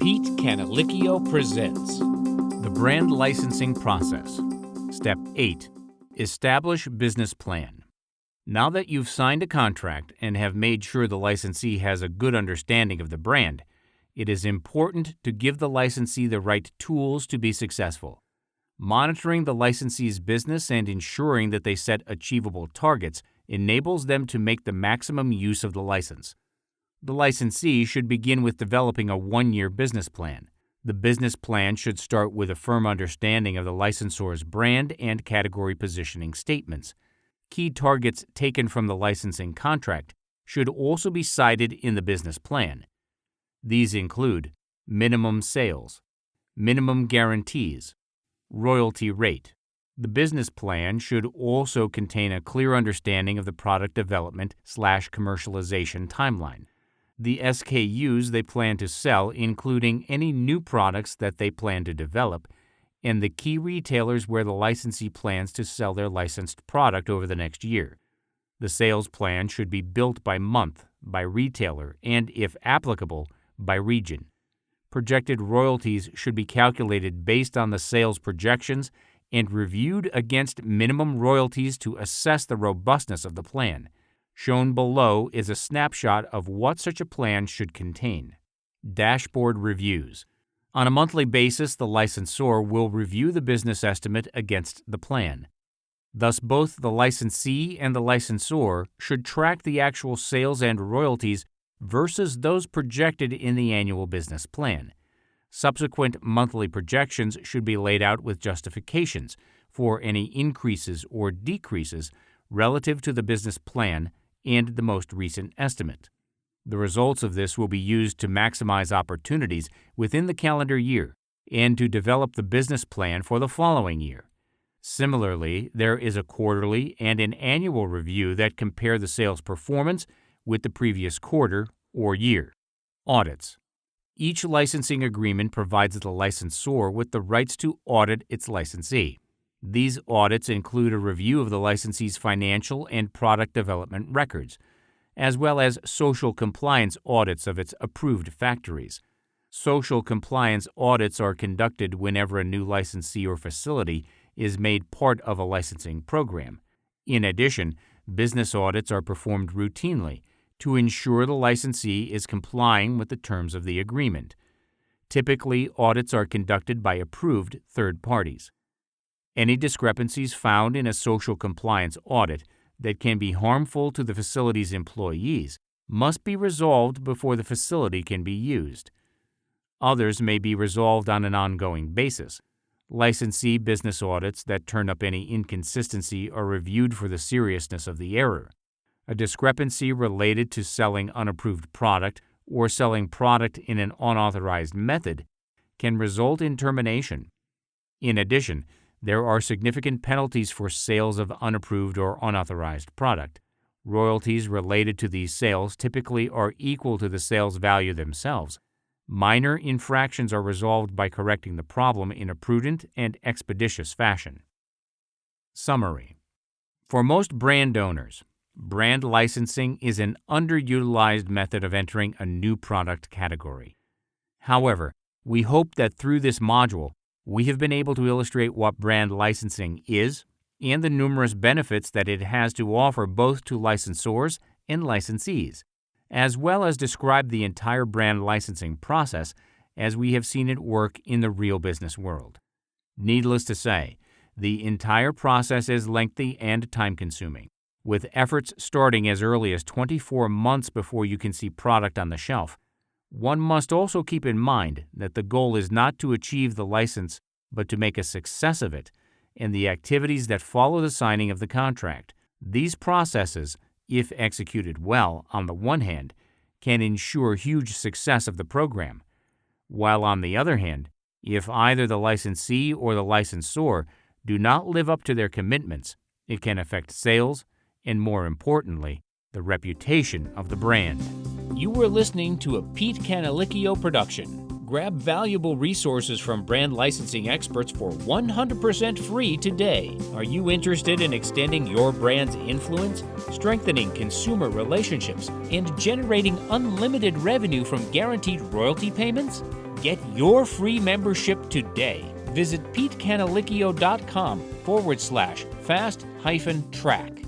Pete Canalicchio presents The Brand Licensing Process. Step 8. Establish Business Plan. Now that you've signed a contract and have made sure the licensee has a good understanding of the brand, it is important to give the licensee the right tools to be successful. Monitoring the licensee's business and ensuring that they set achievable targets enables them to make the maximum use of the license. The licensee should begin with developing a one-year business plan. The business plan should start with a firm understanding of the licensor's brand and category positioning statements. Key targets taken from the licensing contract should also be cited in the business plan. These include minimum sales, minimum guarantees, royalty rate. The business plan should also contain a clear understanding of the product development/commercialization timeline, the SKUs they plan to sell, including any new products that they plan to develop, and the key retailers where the licensee plans to sell their licensed product over the next year. The sales plan should be built by month, by retailer, and, if applicable, by region. Projected royalties should be calculated based on the sales projections and reviewed against minimum royalties to assess the robustness of the plan. Shown below is a snapshot of what such a plan should contain. Dashboard reviews. On a monthly basis, the licensor will review the business estimate against the plan. Thus, both the licensee and the licensor should track the actual sales and royalties versus those projected in the annual business plan. Subsequent monthly projections should be laid out with justifications for any increases or decreases relative to the business plan and the most recent estimate. The results of this will be used to maximize opportunities within the calendar year and to develop the business plan for the following year. Similarly, there is a quarterly and an annual review that compare the sales performance with the previous quarter or year. Audits. Each licensing agreement provides the licensor with the rights to audit its licensee. These audits include a review of the licensee's financial and product development records, as well as social compliance audits of its approved factories. Social compliance audits are conducted whenever a new licensee or facility is made part of a licensing program. In addition, business audits are performed routinely to ensure the licensee is complying with the terms of the agreement. Typically, audits are conducted by approved third parties. Any discrepancies found in a social compliance audit that can be harmful to the facility's employees must be resolved before the facility can be used. Others may be resolved on an ongoing basis. Licensee business audits that turn up any inconsistency are reviewed for the seriousness of the error. A discrepancy related to selling unapproved product or selling product in an unauthorized method can result in termination. In addition, there are significant penalties for sales of unapproved or unauthorized product. Royalties related to these sales typically are equal to the sales value themselves. Minor infractions are resolved by correcting the problem in a prudent and expeditious fashion. Summary. For most brand owners, brand licensing is an underutilized method of entering a new product category. However, we hope that through this module, we have been able to illustrate what brand licensing is and the numerous benefits that it has to offer both to licensors and licensees, as well as describe the entire brand licensing process as we have seen it work in the real business world. Needless to say, the entire process is lengthy and time-consuming, with efforts starting as early as 24 months before you can see product on the shelf. One must also keep in mind that the goal is not to achieve the license, but to make a success of it, and the activities that follow the signing of the contract. These processes, if executed well, on the one hand, can ensure huge success of the program, while on the other hand, if either the licensee or the licensor do not live up to their commitments, it can affect sales and, more importantly, the reputation of the brand. You were listening to a Pete Canalicchio production. Grab valuable resources from brand licensing experts for 100% free today. Are you interested in extending your brand's influence, strengthening consumer relationships, and generating unlimited revenue from guaranteed royalty payments? Get your free membership today. Visit PeteCanalicchio.com/fast-track.